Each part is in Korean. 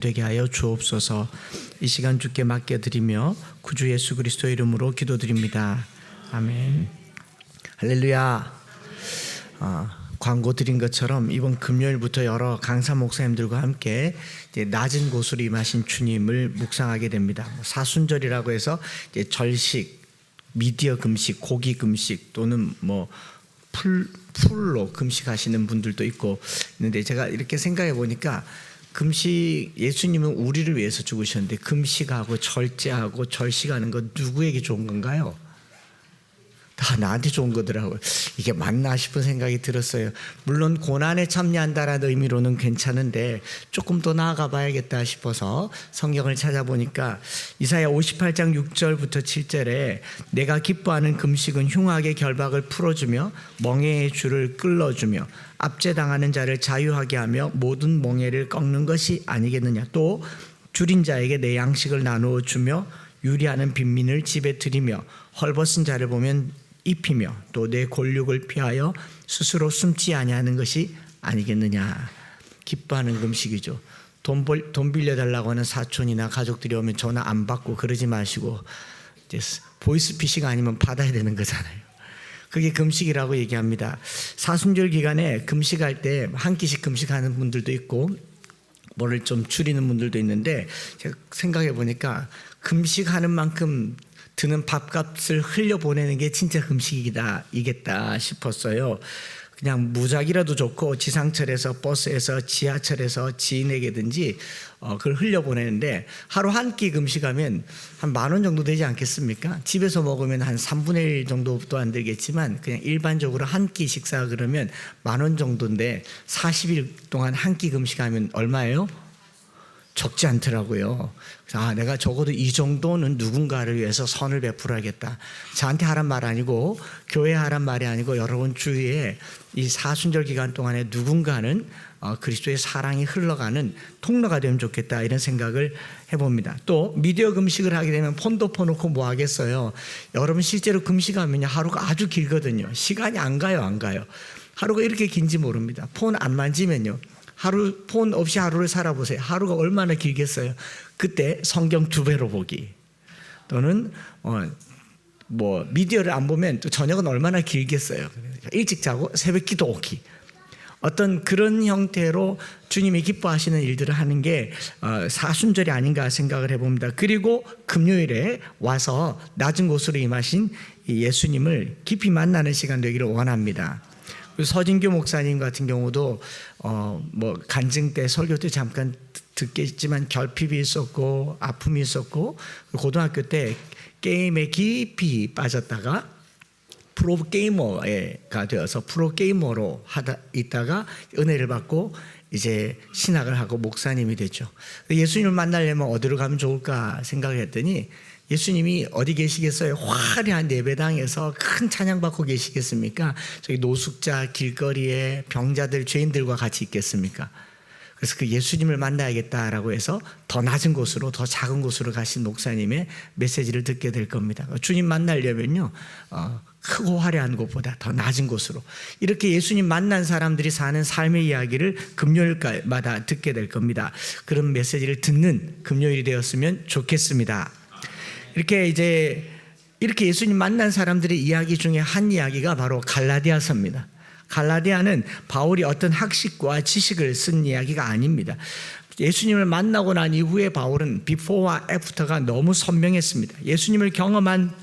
되게 하여 주옵소서. 이 시간 주께 맡겨드리며 구주 예수 그리스도의 이름으로 기도드립니다. 아멘. 할렐루야. 광고 드린 것처럼 이번 금요일부터 여러 강사 목사님들과 함께 이제 낮은 곳으로 임하신 주님을 묵상하게 됩니다. 사순절이라고 해서 이제 절식, 미디어 금식, 고기 금식 또는 풀로 금식하시는 분들도 있고 있는데, 제가 이렇게 생각해 보니까 금식, 예수님은 우리를 위해서 죽으셨는데 금식하고 절제하고 절식하는 건 누구에게 좋은 건가요? 다 나한테 좋은 거더라고요. 이게 맞나 싶은 생각이 들었어요. 물론 고난에 참여한다라는 의미로는 괜찮은데 조금 더 나아가 봐야겠다 싶어서 성경을 찾아보니까 이사야 58장 6절부터 7절에 내가 기뻐하는 금식은 흉악의 결박을 풀어주며 멍에의 줄을 끌어주며 압제당하는 자를 자유하게 하며 모든 멍에를 꺾는 것이 아니겠느냐. 또 줄인 자에게 내 양식을 나누어 주며 유리하는 빈민을 집에 들이며 헐벗은 자를 보면 입히며 또 내 골육을 피하여 스스로 숨지 아니하는 것이 아니겠느냐. 기뻐하는 금식이죠. 돈 빌려달라고 하는 사촌이나 가족들이 오면 전화 안 받고 그러지 마시고 이제 보이스피싱 아니면 받아야 되는 거잖아요. 그게 금식이라고 얘기합니다. 사순절 기간에 금식할 때 한 끼씩 금식하는 분들도 있고 뭐를 좀 줄이는 분들도 있는데, 제가 생각해 보니까 금식하는 만큼 드는 밥값을 흘려보내는 게 진짜 금식이겠다 싶었어요. 그냥 무작이라도 좋고 지상철에서 버스에서 지하철에서 지인에게든지 그걸 흘려보내는데, 하루 한 끼 금식하면 한 10,000원 정도 되지 않겠습니까? 집에서 먹으면 한 3분의 1 정도도 안 되겠지만 그냥 일반적으로 한 끼 식사 그러면 10,000원 정도인데 40일 동안 한 끼 금식하면 얼마예요? 적지 않더라고요. 그래서 내가 적어도 이 정도는 누군가를 위해서 선을 베풀어야겠다. 저한테 하란 말 아니고 교회에 하란 말이 아니고 여러분 주위에 이 사순절 기간 동안에 누군가는 그리스도의 사랑이 흘러가는 통로가 되면 좋겠다, 이런 생각을 해봅니다. 또 미디어 금식을 하게 되면 폰도 퍼놓고 뭐 하겠어요. 여러분 실제로 금식하면 하루가 아주 길거든요. 시간이 안 가요. 하루가 이렇게 긴지 모릅니다. 폰 안 만지면요, 하루 폰 없이 하루를 살아보세요. 하루가 얼마나 길겠어요. 그때 성경 2배로 보기, 또는 미디어를 안 보면 또 저녁은 얼마나 길겠어요. 일찍 자고 새벽 기도 오기, 어떤 그런 형태로 주님이 기뻐하시는 일들을 하는 게 사순절이 아닌가 생각을 해봅니다. 그리고 금요일에 와서 낮은 곳으로 임하신 예수님을 깊이 만나는 시간 되기를 원합니다. 서진교 목사님 같은 경우도 간증 때, 설교 때 잠깐 듣겠지만 결핍이 있었고 아픔이 있었고, 고등학교 때 게임에 깊이 빠졌다가 프로게이머가 되어서 프로게이머로 있다가 은혜를 받고 이제 신학을 하고 목사님이 됐죠. 예수님을 만나려면 어디로 가면 좋을까 생각을 했더니 예수님이 어디 계시겠어요? 화려한 예배당에서 큰 찬양 받고 계시겠습니까? 저기 노숙자 길거리에 병자들 죄인들과 같이 있겠습니까? 그래서 그 예수님을 만나야겠다라고 해서 더 낮은 곳으로, 더 작은 곳으로 가신 목사님의 메시지를 듣게 될 겁니다. 주님 만나려면요, 크고 화려한 곳보다 더 낮은 곳으로, 이렇게 예수님 만난 사람들이 사는 삶의 이야기를 금요일마다 듣게 될 겁니다. 그런 메시지를 듣는 금요일이 되었으면 좋겠습니다. 이렇게 예수님 만난 사람들의 이야기 중에 한 이야기가 바로 갈라디아서입니다. 갈라디아는 바울이 어떤 학식과 지식을 쓴 이야기가 아닙니다. 예수님을 만나고 난 이후에 바울은 비포와 애프터가 너무 선명했습니다. 예수님을 경험한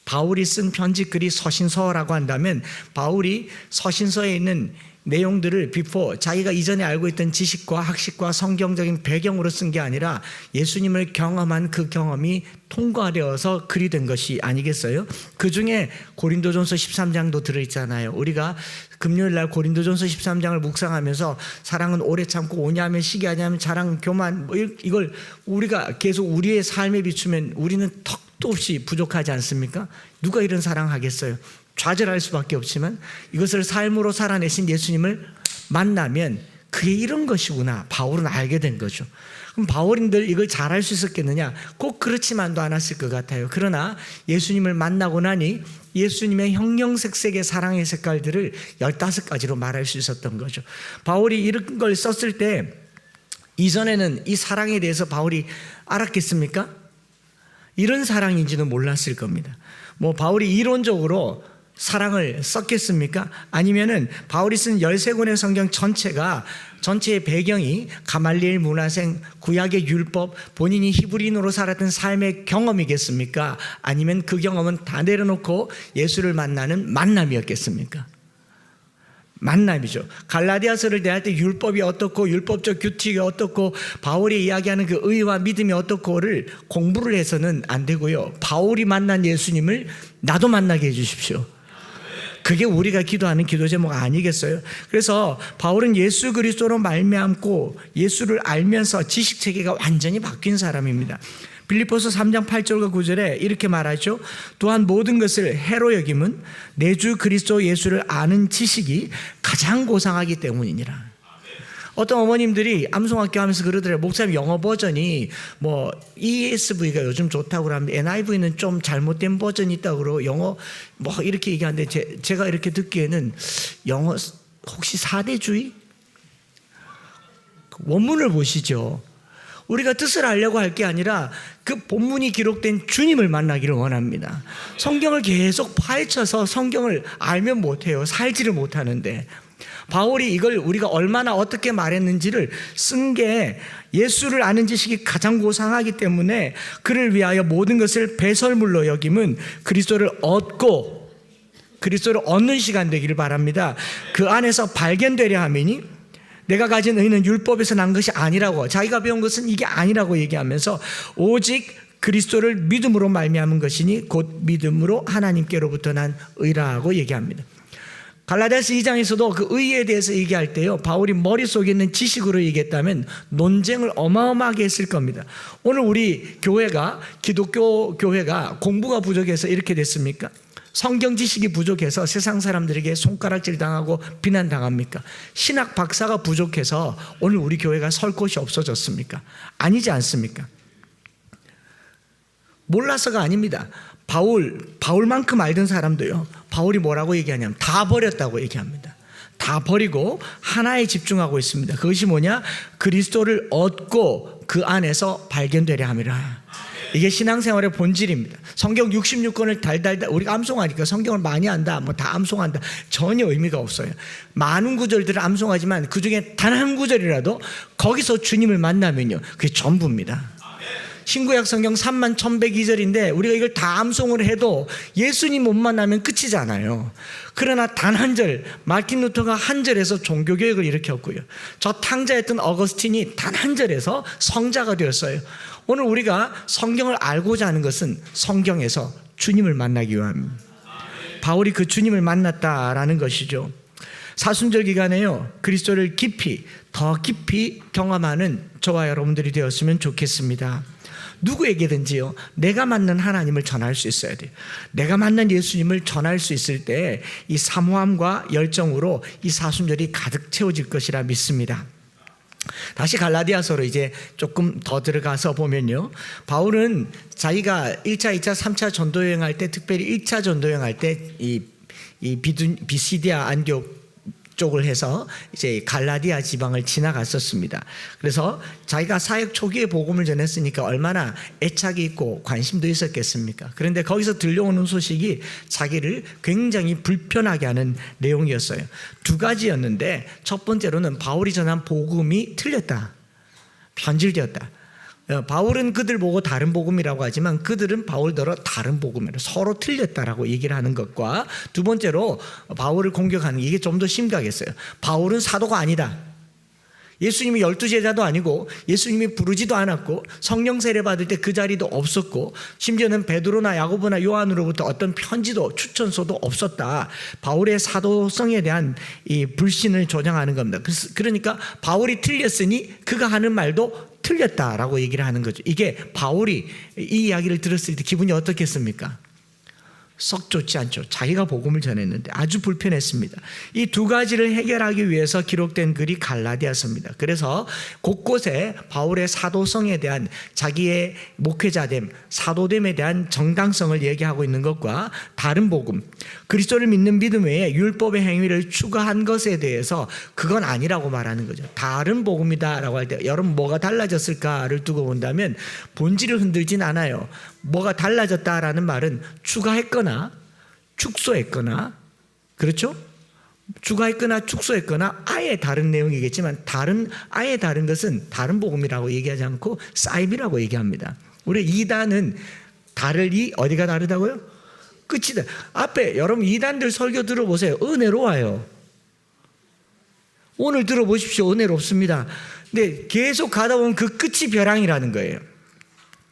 바울이 쓴 편지글이 서신서라고 한다면, 바울이 서신서에 있는 내용들을 비포, 자기가 이전에 알고 있던 지식과 학식과 성경적인 배경으로 쓴 게 아니라 예수님을 경험한 그 경험이 통과되어서 글이 된 것이 아니겠어요? 그 중에 고린도전서 13장도 들어있잖아요. 우리가 금요일날 고린도전서 13장을 묵상하면서 사랑은 오래 참고 오냐면 시기하냐면 자랑 교만, 이걸 우리가 계속 우리의 삶에 비추면 우리는 턱도 없이 부족하지 않습니까? 누가 이런 사랑하겠어요? 좌절할 수밖에 없지만 이것을 삶으로 살아내신 예수님을 만나면 그게 이런 것이구나, 바울은 알게 된 거죠. 그럼 바울인들 이걸 잘할 수 있었겠느냐? 꼭 그렇지만도 않았을 것 같아요. 그러나 예수님을 만나고 나니 예수님의 형형색색의 사랑의 색깔들을 15가지로 말할 수 있었던 거죠. 바울이 이런 걸 썼을 때 이전에는 이 사랑에 대해서 바울이 알았겠습니까? 이런 사랑인지는 몰랐을 겁니다. 바울이 이론적으로 사랑을 썼겠습니까? 아니면은 바울이 쓴 13권의 성경 전체의 배경이 가말리엘 문화생, 구약의 율법, 본인이 히브리인으로 살았던 삶의 경험이겠습니까? 아니면 그 경험은 다 내려놓고 예수를 만나는 만남이었겠습니까? 만남이죠. 갈라디아서를 대할 때 율법이 어떻고 율법적 규칙이 어떻고 바울이 이야기하는 그 의와 믿음이 어떻고를 공부를 해서는 안 되고요. 바울이 만난 예수님을 나도 만나게 해주십시오. 그게 우리가 기도하는 기도 제목 아니겠어요? 그래서 바울은 예수 그리스도로 말미암고 예수를 알면서 지식 체계가 완전히 바뀐 사람입니다. 빌립보서 3장 8절과 9절에 이렇게 말하죠. 또한 모든 것을 해로 여김은 내 주 그리스도 예수를 아는 지식이 가장 고상하기 때문이니라. 어떤 어머님들이 암송학교 하면서 그러더래요. 목사님 영어 버전이 ESV가 요즘 좋다고 합니다. NIV는 좀 잘못된 버전이 있다고 그러고 영어 이렇게 얘기하는데 제가 이렇게 듣기에는 영어 혹시 사대주의? 원문을 보시죠. 우리가 뜻을 알려고 할 게 아니라 그 본문이 기록된 주님을 만나기를 원합니다. 성경을 계속 파헤쳐서 성경을 알면 못해요. 살지를 못하는데 바울이 이걸 우리가 얼마나 어떻게 말했는지를 쓴 게 예수를 아는 지식이 가장 고상하기 때문에 그를 위하여 모든 것을 배설물로 여김은 그리스도를 얻는 시간 되기를 바랍니다. 그 안에서 발견되려 함이니 내가 가진 의는 율법에서 난 것이 아니라고, 자기가 배운 것은 이게 아니라고 얘기하면서 오직 그리스도를 믿음으로 말미암은 것이니 곧 믿음으로 하나님께로부터 난 의라고 얘기합니다. 갈라디아서 2장에서도 그 의에 대해서 얘기할 때요, 바울이 머릿속에 있는 지식으로 얘기했다면 논쟁을 어마어마하게 했을 겁니다. 오늘 우리 교회가, 기독교 교회가 공부가 부족해서 이렇게 됐습니까? 성경 지식이 부족해서 세상 사람들에게 손가락질 당하고 비난당합니까? 신학 박사가 부족해서 오늘 우리 교회가 설 곳이 없어졌습니까? 아니지 않습니까? 몰라서가 아닙니다. 바울만큼 알던 사람도요, 바울이 뭐라고 얘기하냐면 다 버렸다고 얘기합니다. 다 버리고 하나에 집중하고 있습니다. 그것이 뭐냐? 그리스도를 얻고 그 안에서 발견되려 함이라. 이게 신앙생활의 본질입니다. 성경 66권을 달달달, 우리가 암송하니까 성경을 많이 안다, 다 암송한다, 전혀 의미가 없어요. 많은 구절들을 암송하지만 그 중에 단 한 구절이라도 거기서 주님을 만나면요, 그게 전부입니다. 신구약 성경 31,102절인데 우리가 이걸 다 암송을 해도 예수님 못 만나면 끝이잖아요. 그러나 단 한 절, 마틴 루터가 한 절에서 종교개혁을 일으켰고요, 저 탕자였던 어거스틴이 단 한 절에서 성자가 되었어요. 오늘 우리가 성경을 알고자 하는 것은 성경에서 주님을 만나기 위함입니다. 바울이 그 주님을 만났다라는 것이죠. 사순절 기간에요, 그리스도를 더 깊이 경험하는 저와 여러분들이 되었으면 좋겠습니다. 누구에게든지요, 내가 만난 하나님을 전할 수 있어야 돼요. 내가 만난 예수님을 전할 수 있을 때 이 사모함과 열정으로 이 사순절이 가득 채워질 것이라 믿습니다. 다시 갈라디아서로 이제 조금 더 들어가서 보면요, 바울은 자기가 1차, 2차, 3차 전도여행할 때, 특별히 1차 전도여행할 때 이 비시디아 안디옥 쪽을 해서 이제 갈라디아 지방을 지나갔었습니다. 그래서 자기가 사역 초기에 복음을 전했으니까 얼마나 애착이 있고 관심도 있었겠습니까? 그런데 거기서 들려오는 소식이 자기를 굉장히 불편하게 하는 내용이었어요. 두 가지였는데, 첫 번째로는 바울이 전한 복음이 틀렸다, 변질되었다. 바울은 그들 보고 다른 복음이라고 하지만 그들은 바울더러 다른 복음이라 서로 틀렸다라고 얘기를 하는 것과, 두 번째로 바울을 공격하는 게, 이게 좀 더 심각했어요. 바울은 사도가 아니다. 예수님이 12제자도 아니고 예수님이 부르지도 않았고 성령 세례 받을 때 그 자리도 없었고 심지어는 베드로나 야고보나 요한으로부터 어떤 편지도 추천서도 없었다. 바울의 사도성에 대한 이 불신을 조장하는 겁니다. 그러니까 바울이 틀렸으니 그가 하는 말도 틀렸다라고 얘기를 하는 거죠. 이게 바울이 이 이야기를 들었을 때 기분이 어떻겠습니까? 썩 좋지 않죠. 자기가 복음을 전했는데 아주 불편했습니다. 이 두 가지를 해결하기 위해서 기록된 글이 갈라디아서입니다. 그래서 곳곳에 바울의 사도성에 대한 자기의 목회자됨, 사도됨에 대한 정당성을 얘기하고 있는 것과 다른 복음, 그리스도를 믿는 믿음 외에 율법의 행위를 추가한 것에 대해서 그건 아니라고 말하는 거죠. 다른 복음이다라고 할 때 여러분 뭐가 달라졌을까를 두고 본다면 본질을 흔들진 않아요. 뭐가 달라졌다라는 말은 추가했거나 축소했거나, 그렇죠? 추가했거나 축소했거나 아예 다른 내용이겠지만 아예 다른 것은 다른 복음이라고 얘기하지 않고 사입이라고 얘기합니다. 우리 이단은 다르리 어디가 다르다고요? 끝이다. 앞에 여러분 이단들 설교 들어보세요. 은혜로워요. 오늘 들어보십시오. 은혜롭습니다. 근데 계속 가다 보면 그 끝이 벼랑이라는 거예요.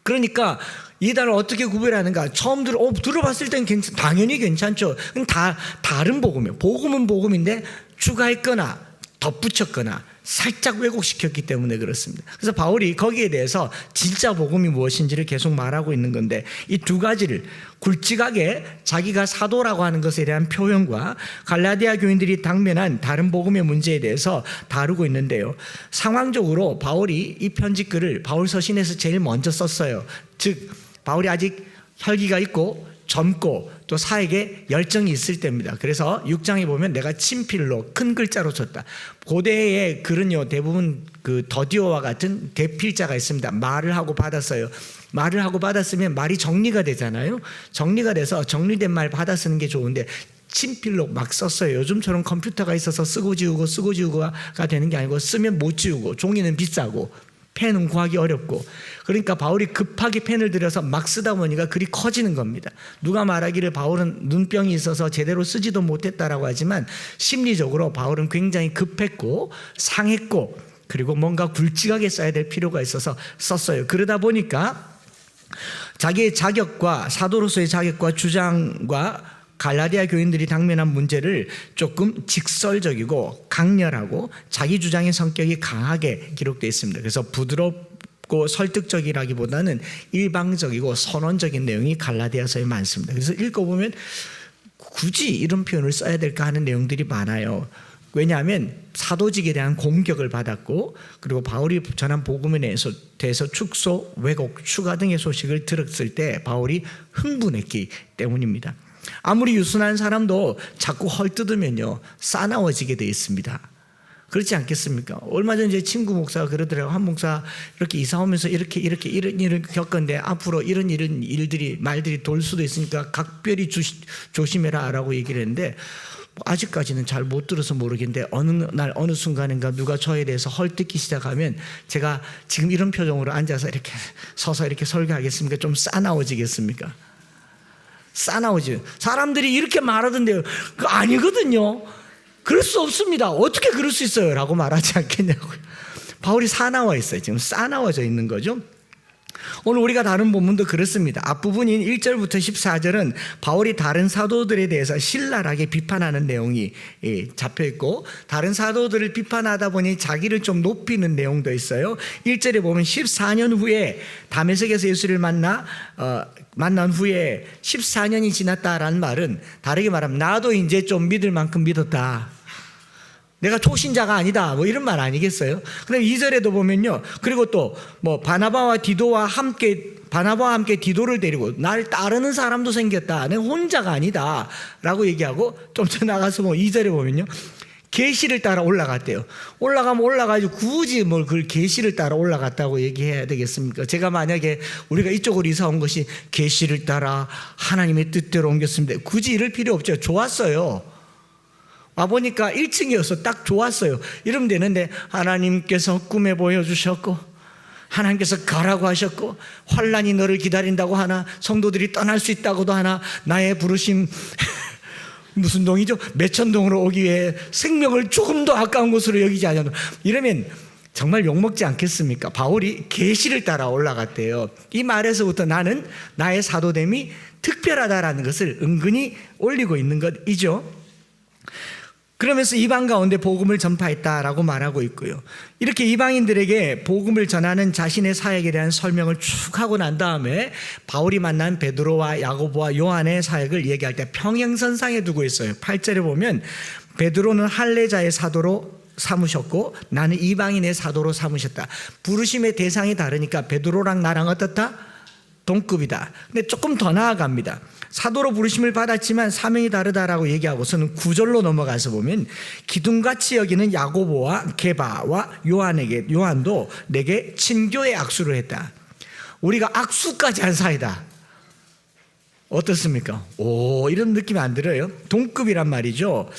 그러니까 이단을 어떻게 구별하는가? 처음 들어봤을 땐 당연히 괜찮죠. 다 다른 복음이에요. 복음은 복음인데 추가했거나 덧붙였거나 살짝 왜곡시켰기 때문에 그렇습니다. 그래서 바울이 거기에 대해서 진짜 복음이 무엇인지를 계속 말하고 있는 건데, 이 두 가지를 굵직하게 자기가 사도라고 하는 것에 대한 표현과 갈라디아 교인들이 당면한 다른 복음의 문제에 대해서 다루고 있는데요. 상황적으로 바울이 이 편지글을 바울 서신에서 제일 먼저 썼어요. 즉 바울이 아직 혈기가 있고 젊고 또 사에게 열정이 있을 때입니다. 그래서 6장에 보면 내가 친필로 큰 글자로 쳤다. 고대의 글은요 대부분 그 더디오와 같은 대필자가 있습니다. 말을 하고 받았어요. 말을 하고 받았으면 말이 정리가 되잖아요. 정리가 돼서 정리된 말 받아 쓰는 게 좋은데 친필로 막 썼어요. 요즘처럼 컴퓨터가 있어서 쓰고 지우고가 되는 게 아니고 쓰면 못 지우고 종이는 비싸고 펜은 구하기 어렵고, 그러니까 바울이 급하게 펜을 들여서 막 쓰다 보니까 글이 커지는 겁니다. 누가 말하기를 바울은 눈병이 있어서 제대로 쓰지도 못했다라고 하지만 심리적으로 바울은 굉장히 급했고 상했고 그리고 뭔가 굵직하게 써야 될 필요가 있어서 썼어요. 그러다 보니까 자기의 자격과 사도로서의 자격과 주장과 갈라디아 교인들이 당면한 문제를 조금 직설적이고 강렬하고 자기 주장의 성격이 강하게 기록되어 있습니다. 그래서 부드럽고 설득적이라기보다는 일방적이고 선언적인 내용이 갈라디아서에 많습니다. 그래서 읽어보면 굳이 이런 표현을 써야 될까 하는 내용들이 많아요. 왜냐하면 사도직에 대한 공격을 받았고 그리고 바울이 전한 복음에 대해서 축소, 왜곡, 추가 등의 소식을 들었을 때 바울이 흥분했기 때문입니다. 아무리 유순한 사람도 자꾸 헐뜯으면요 싸나워지게 되어 있습니다. 그렇지 않겠습니까? 얼마 전에 제 친구 목사가 그러더라고요. 한 목사 이렇게 이사 오면서 이런 일을 겪었는데 앞으로 이런 말들이 돌 수도 있으니까 각별히 조심해라 라고 얘기를 했는데 아직까지는 잘 못 들어서 모르겠는데 어느 날 어느 순간인가 누가 저에 대해서 헐뜯기 시작하면 제가 지금 이런 표정으로 앉아서 이렇게 서서 이렇게 설교하겠습니까? 좀 싸나워지겠습니까? 싸나오죠. 사람들이 이렇게 말하던데요. 그거 아니거든요. 그럴 수 없습니다. 어떻게 그럴 수 있어요? 라고 말하지 않겠냐고요. 바울이 사나워 있어요. 지금 싸나워져 있는 거죠. 오늘 우리가 다룬 본문도 그렇습니다. 앞부분인 1절부터 14절은 바울이 다른 사도들에 대해서 신랄하게 비판하는 내용이 잡혀있고 다른 사도들을 비판하다 보니 자기를 좀 높이는 내용도 있어요. 1절에 보면 14년 후에 다메섹에서 예수를 만난 후에 14년이 지났다라는 말은 다르게 말하면 나도 이제 좀 믿을 만큼 믿었다. 내가 초신자가 아니다. 뭐 이런 말 아니겠어요? 근데 2절에도 보면요. 그리고 또 뭐 바나바와 함께 디도를 데리고 날 따르는 사람도 생겼다. 내가 혼자가 아니다. 라고 얘기하고 좀 더 나가서 뭐 2절에 보면요. 계시를 따라 올라갔대요. 올라가면 올라가지고 굳이 뭘 그 계시를 따라 올라갔다고 얘기해야 되겠습니까? 제가 만약에 우리가 이쪽으로 이사 온 것이 계시를 따라 하나님의 뜻대로 옮겼습니다. 굳이 이럴 필요 없죠. 좋았어요. 와보니까 1층이어서 딱 좋았어요. 이러면 되는데 하나님께서 꿈에 보여주셨고 하나님께서 가라고 하셨고 환난이 너를 기다린다고 하나 성도들이 떠날 수 있다고도 하나 나의 부르심 무슨 동이죠? 매천동으로 오기 위해 생명을 조금 더 아까운 곳으로 여기지 않아도 이러면 정말 욕먹지 않겠습니까? 바울이 계시를 따라 올라갔대요. 이 말에서부터 나는 나의 사도됨이 특별하다라는 것을 은근히 올리고 있는 것이죠. 그러면서 이방 가운데 복음을 전파했다라고 말하고 있고요. 이렇게 이방인들에게 복음을 전하는 자신의 사역에 대한 설명을 쭉 하고 난 다음에 바울이 만난 베드로와 야고보와 요한의 사역을 얘기할 때 평행선상에 두고 있어요. 8절에 보면 베드로는 할례자의 사도로 삼으셨고 나는 이방인의 사도로 삼으셨다. 부르심의 대상이 다르니까 베드로랑 나랑 어떻다? 동급이다. 근데 조금 더 나아갑니다. 사도로 부르심을 받았지만 사명이 다르다라고 얘기하고서는 9절로 넘어가서 보면 기둥같이 여기는 야고보와 게바와 요한도 내게 친교의 악수를 했다. 우리가 악수까지 한 사이다. 어떻습니까? 오, 이런 느낌이 안 들어요? 동급이란 말이죠.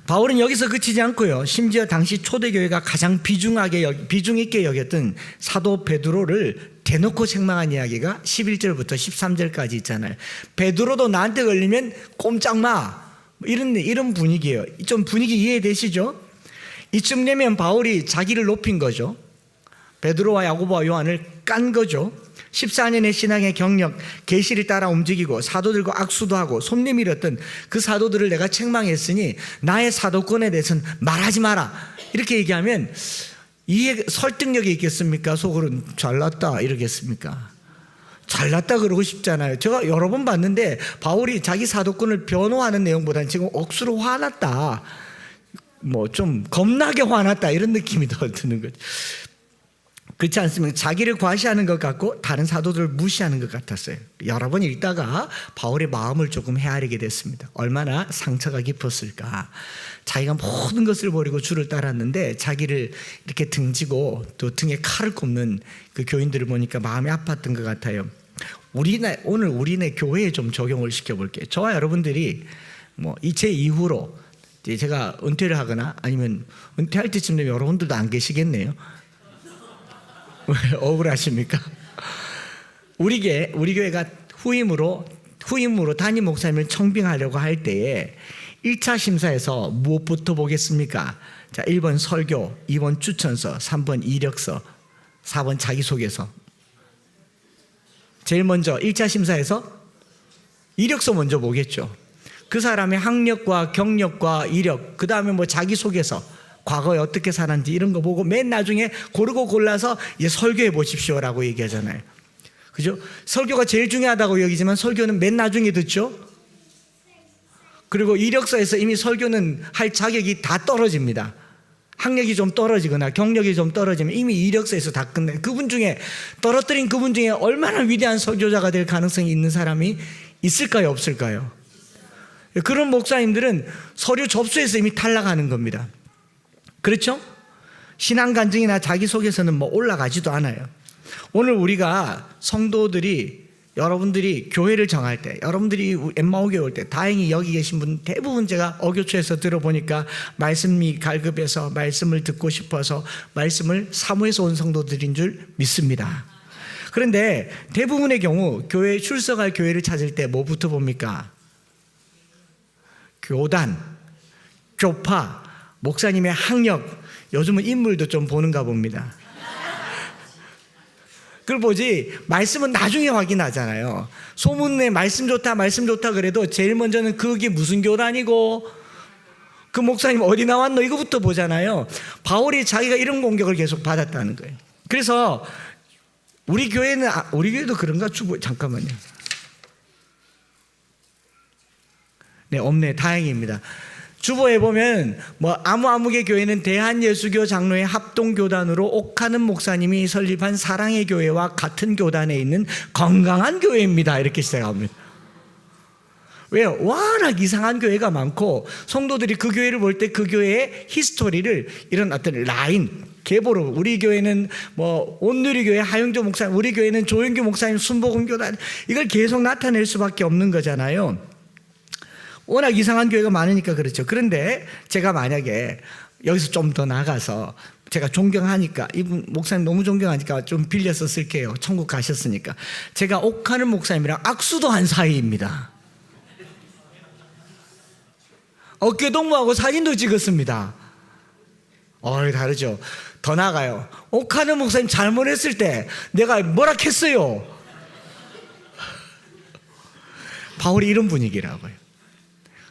바울은 여기서 그치지 않고요. 심지어 당시 초대교회가 가장 비중 있게 여겼던 사도 베드로를 대놓고 책망한 이야기가 11절부터 13절까지 있잖아요. 베드로도 나한테 걸리면 꼼짝마, 이런 분위기예요. 좀 분위기 이해되시죠? 이쯤 되면 바울이 자기를 높인 거죠. 베드로와 야고보와 요한을 깐 거죠. 14년의 신앙의 경력, 계시를 따라 움직이고 사도들과 악수도 하고 손 내밀었던 그 사도들을 내가 책망했으니 나의 사도권에 대해서는 말하지 마라. 이렇게 얘기하면 이해 설득력이 있겠습니까? 속으로는 잘났다 이러겠습니까? 잘났다 그러고 싶잖아요. 제가 여러 번 봤는데 바울이 자기 사도권을 변호하는 내용보다는 지금 억수로 화났다, 뭐 좀 겁나게 화났다 이런 느낌이 더 드는 거죠. 그렇지 않습니까? 자기를 과시하는 것 같고 다른 사도들을 무시하는 것 같았어요. 여러 번 읽다가 바울의 마음을 조금 헤아리게 됐습니다. 얼마나 상처가 깊었을까. 자기가 모든 것을 버리고 주를 따랐는데 자기를 이렇게 등지고 또 등에 칼을 꼽는 그 교인들을 보니까 마음이 아팠던 것 같아요. 오늘 우리네 교회에 좀 적용을 시켜볼게요. 저와 여러분들이 뭐 이체 이후로 제가 은퇴를 하거나 아니면 은퇴할 때쯤 되면 여러분들도 안 계시겠네요. 왜 억울하십니까? 우리 교회가 후임으로 담임 목사님을 청빙하려고 할 때에 1차 심사에서 무엇부터 보겠습니까? 자, 1번 설교, 2번 추천서, 3번 이력서, 4번 자기소개서. 제일 먼저 1차 심사에서 이력서 먼저 보겠죠. 그 사람의 학력과 경력과 이력, 그 다음에 뭐 자기소개서, 과거에 어떻게 살았는지 이런 거 보고 맨 나중에 고르고 골라서 이제 설교해 보십시오라고 얘기하잖아요. 그죠? 설교가 제일 중요하다고 여기지만 설교는 맨 나중에 듣죠. 그리고 이력서에서 이미 설교는 할 자격이 다 떨어집니다. 학력이 좀 떨어지거나 경력이 좀 떨어지면 이미 이력서에서 다 끝내. 떨어뜨린 그분 중에 얼마나 위대한 설교자가 될 가능성이 있는 사람이 있을까요, 없을까요? 그런 목사님들은 서류 접수에서 이미 탈락하는 겁니다. 그렇죠? 신앙 간증이나 자기소개서는 뭐 올라가지도 않아요. 오늘 우리가 성도들이, 여러분들이 교회를 정할 때, 여러분들이 엠마오교회 올 때 다행히 여기 계신 분 대부분 제가 어교초에서 들어보니까 말씀이 갈급해서 말씀을 듣고 싶어서 말씀을 사모해서 온 성도들인 줄 믿습니다. 그런데 대부분의 경우 교회에 출석할 교회를 찾을 때 뭐부터 봅니까? 교단, 교파, 목사님의 학력, 요즘은 인물도 좀 보는가 봅니다. 그걸 보지 말씀은 나중에 확인하잖아요. 소문에 말씀 좋다 그래도 제일 먼저는 그게 무슨 교단이고 그 목사님 어디 나왔노 이거부터 보잖아요. 바울이 자기가 이런 공격을 계속 받았다는 거예요. 그래서 우리 교회도 그런가? 잠깐만요. 네, 없네. 다행입니다. 주보에 보면 아무개 교회는 대한예수교 장로의 합동교단으로 옥하는 목사님이 설립한 사랑의 교회와 같은 교단에 있는 건강한 교회입니다. 이렇게 시작합니다. 왜요? 워낙 이상한 교회가 많고 성도들이 그 교회를 볼 때 그 교회의 히스토리를 이런 어떤 라인, 계보로 우리 교회는 온누리교회 하영조 목사님, 우리 교회는 조영규 목사님 순복음교단, 이걸 계속 나타낼 수밖에 없는 거잖아요. 워낙 이상한 교회가 많으니까 그렇죠. 그런데 제가 만약에 여기서 좀 더 나가서 제가 존경하니까, 이분 목사님 너무 존경하니까 좀 빌려서 쓸게요. 천국 가셨으니까. 제가 옥하는 목사님이랑 악수도 한 사이입니다. 어깨 동무하고 사진도 찍었습니다. 다르죠. 더 나가요. 옥하는 목사님 잘못했을 때 내가 뭐라 했어요. 바울이 이런 분위기라고요.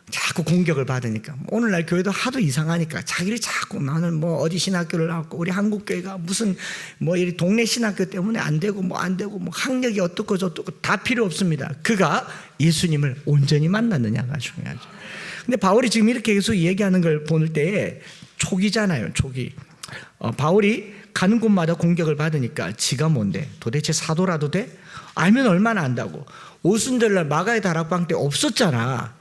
자꾸 공격을 받으니까. 오늘날 교회도 하도 이상하니까 자기를 자꾸 나는 뭐 어디 신학교를 나왔고 우리 한국교회가 무슨 뭐 이 동네 신학교 때문에 안 되고 뭐 학력이 어떻고 저떻고 다 필요 없습니다. 그가 예수님을 온전히 만났느냐가 중요하죠. 근데 바울이 지금 이렇게 계속 얘기하는 걸 볼 때에 촉이잖아요. 촉이. 바울이 가는 곳마다 공격을 받으니까 지가 뭔데? 도대체 사도라도 돼? 알면 얼마나 안다고. 오순절날 마가의 다락방 때 없었잖아.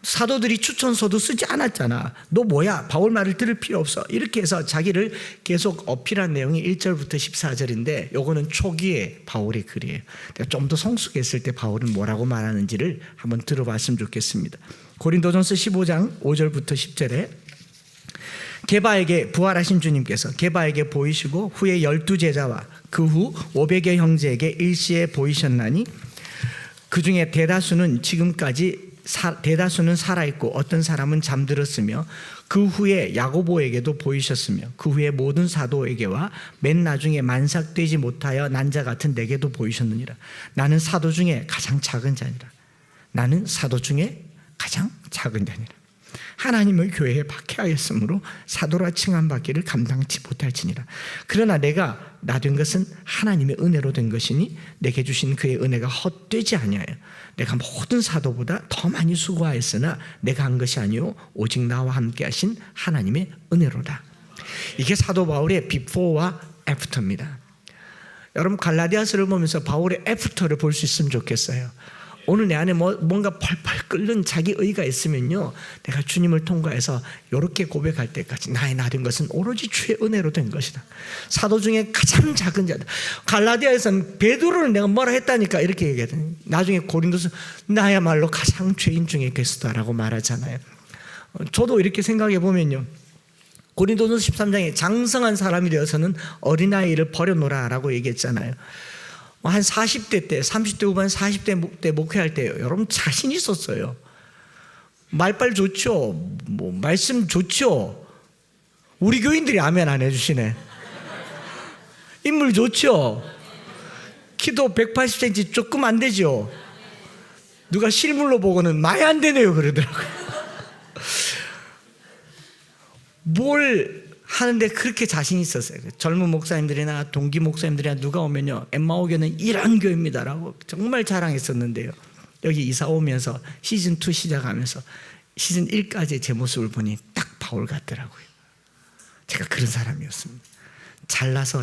사도들이 추천서도 쓰지 않았잖아. 너 뭐야? 바울 말을 들을 필요 없어. 이렇게 해서 자기를 계속 어필한 내용이 1절부터 14절인데 요거는 초기의 바울의 글이에요. 내가 좀 더 성숙했을 때 바울은 뭐라고 말하는지를 한번 들어봤으면 좋겠습니다. 고린도전서 15장 5절부터 10절에 게바에게 부활하신 주님께서 게바에게 보이시고 후에 12제자와 그 후 500여 형제에게 일시에 보이셨나니 그 중에 대다수는 살아있고 어떤 사람은 잠들었으며 그 후에 야고보에게도 보이셨으며 그 후에 모든 사도에게와 맨 나중에 만삭되지 못하여 난 자 같은 내게도 보이셨느니라. 나는 사도 중에 가장 작은 자니라. 나는 사도 중에 가장 작은 자니라. 하나님의 교회에 박해하였으므로 사도라 칭함받기를 감당치 못할지니라. 그러나 내가 나 된 것은 하나님의 은혜로 된 것이니 내게 주신 그의 은혜가 헛되지 아니하여 내가 모든 사도보다 더 많이 수고하였으나 내가 한 것이 아니요 오직 나와 함께 하신 하나님의 은혜로다. 이게 사도 바울의 비포와 애프터입니다. 여러분 갈라디아서를 보면서 바울의 애프터를 볼 수 있으면 좋겠어요. 오늘 내 안에 뭔가 펄펄 끓는 자기 의가 있으면요, 내가 주님을 통과해서 이렇게 고백할 때까지 나의 나 된 것은 오로지 주의 은혜로 된 것이다. 사도 중에 가장 작은 자다. 갈라디아에서는 베드로를 내가 뭐라 했다니까 이렇게 얘기하더니 나중에 고린도서 나야말로 가장 죄인 중에 괴수다라고 말하잖아요. 저도 이렇게 생각해 보면요, 고린도전서 13장에 장성한 사람이 되어서는 어린아이를 버려놓으라 라고 얘기했잖아요. 한 40대 때, 30대 후반 40대 때 목회할 때요, 여러분 자신 있었어요. 말빨 좋죠. 뭐 말씀 좋죠. 우리 교인들이 아멘 안 해주시네. 인물 좋죠. 키도 180cm 조금 안 되죠. 누가 실물로 보고는 많이 안 되네요 그러더라고요. 뭘 하는데 그렇게 자신 있었어요. 젊은 목사님들이나 동기 목사님들이나 누가 오면요, 엠마오교는 이런 교회입니다라고 정말 자랑했었는데요, 여기 이사 오면서 시즌2 시작하면서 시즌1까지의 제 모습을 보니 딱 바울 같더라고요. 제가 그런 사람이었습니다. 잘나서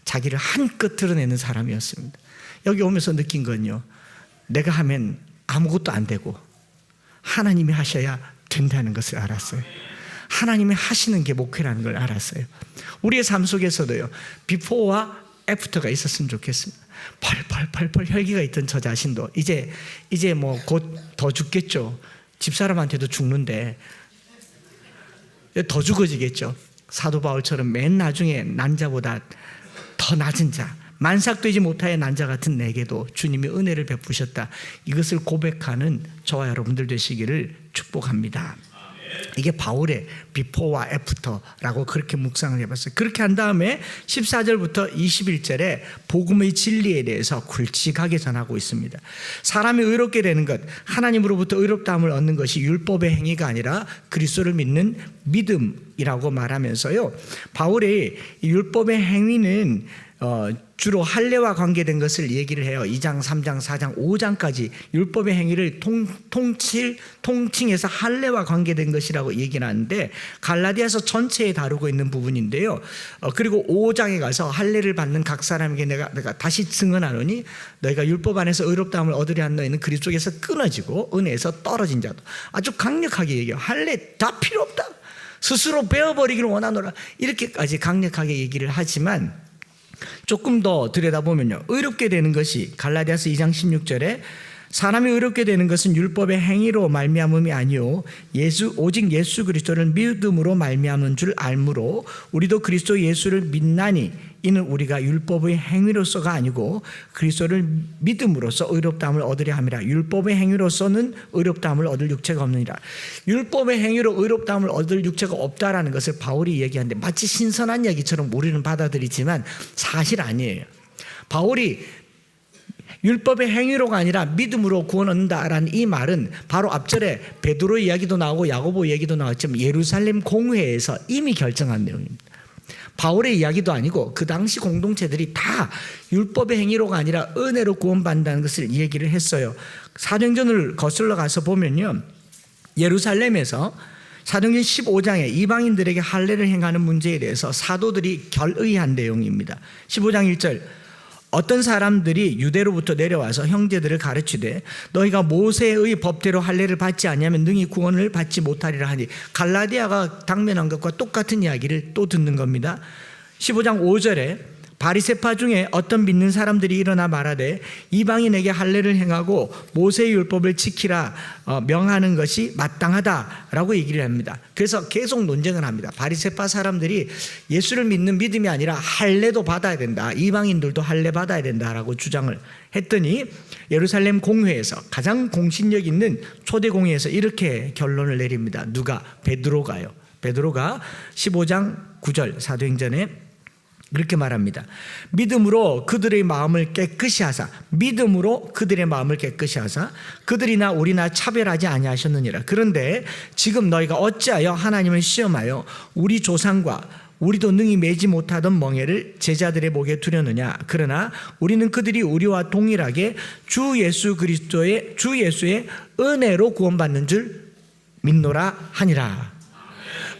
자기를 한껏 드러내는 사람이었습니다. 여기 오면서 느낀 건요, 내가 하면 아무것도 안 되고 하나님이 하셔야 된다는 것을 알았어요. 하나님이 하시는 게 목회라는 걸 알았어요. 우리의 삶 속에서도요, 비포와 애프터가 있었으면 좋겠습니다. 펄펄 혈기가 있던 저 자신도 이제 뭐 곧 더 죽겠죠. 집사람한테도 죽는데 더 죽어지겠죠. 사도 바울처럼 맨 나중에 난 자보다 더 낮은 자, 만삭되지 못하여 난 자 같은 내게도 주님이 은혜를 베푸셨다. 이것을 고백하는 저와 여러분들 되시기를 축복합니다. 이게 바울의 비포와 애프터라고 그렇게 묵상을 해봤어요. 그렇게 한 다음에 14절부터 21절에 복음의 진리에 대해서 굵직하게 전하고 있습니다. 사람이 의롭게 되는 것, 하나님으로부터 의롭다함을 얻는 것이 율법의 행위가 아니라 그리스도를 믿는 믿음이라고 말하면서요, 바울의 율법의 행위는 주로 할례와 관계된 것을 얘기를 해요. 2장, 3장, 4장, 5장까지 율법의 행위를 통칭해서 할례와 관계된 것이라고 얘기를 하는데, 갈라디아서 전체에 다루고 있는 부분인데요. 그리고 5장에 가서 할례를 받는 각 사람에게 내가 다시 증언하노니 너희가 율법 안에서 의롭다함을 얻으려 한 너희는 그리스도에서 끊어지고 은혜에서 떨어진 자도. 아주 강력하게 얘기해요. 할례 다 필요 없다. 스스로 베어버리기를 원하노라. 이렇게까지 강력하게 얘기를 하지만 조금 더 들여다보면요, 의롭게 되는 것이 갈라디아서 2장 16절에 사람이 의롭게 되는 것은 율법의 행위로 말미암음이 아니요 오직 예수 그리스도를 믿음으로 말미암은 줄 알므로 우리도 그리스도 예수를 믿나니 이는 우리가 율법의 행위로서가 아니고 그리스도를 믿음으로써 의롭다함을 얻으려 함이라. 율법의 행위로서는 의롭다함을 얻을 육체가 없느니라. 율법의 행위로 의롭다함을 얻을 육체가 없다라는 것을 바울이 얘기하는데 마치 신선한 얘기처럼 우리는 받아들이지만 사실 아니에요. 바울이 율법의 행위로가 아니라 믿음으로 구원 얻는다라는 이 말은 바로 앞절에 베드로 이야기도 나오고 야고보 얘기도 나왔지만 예루살렘 공회에서 이미 결정한 내용입니다. 바울의 이야기도 아니고 그 당시 공동체들이 다 율법의 행위로가 아니라 은혜로 구원받는다는 것을 얘기를 했어요. 사도행전을 거슬러 가서 보면요, 예루살렘에서 사도행전 15장에 이방인들에게 할례를 행하는 문제에 대해서 사도들이 결의한 내용입니다. 15장 1절, 어떤 사람들이 유대로부터 내려와서 형제들을 가르치되 너희가 모세의 법대로 할례를 받지 아니하면 능히 구원을 받지 못하리라 하니, 갈라디아가 당면한 것과 똑같은 이야기를 또 듣는 겁니다. 15장 5절에 바리새파 중에 어떤 믿는 사람들이 일어나 말하되 이방인에게 할례를 행하고 모세의 율법을 지키라 명하는 것이 마땅하다라고 얘기를 합니다. 그래서 계속 논쟁을 합니다. 바리새파 사람들이 예수를 믿는 믿음이 아니라 할례도 받아야 된다, 이방인들도 할례 받아야 된다라고 주장을 했더니 예루살렘 공회에서 가장 공신력 있는 초대 공회에서 이렇게 결론을 내립니다. 누가? 베드로가요. 베드로가 15장 9절 사도행전에 그렇게 말합니다. 믿음으로 그들의 마음을 깨끗이 하사, 믿음으로 그들의 마음을 깨끗이 하사 그들이나 우리나 차별하지 아니하셨느니라. 그런데 지금 너희가 어찌하여 하나님을 시험하여 우리 조상과 우리도 능히 매지 못하던 멍에를 제자들의 목에 두려느냐. 그러나 우리는 그들이 우리와 동일하게 주 예수의 은혜로 구원받는 줄 믿노라 하니라.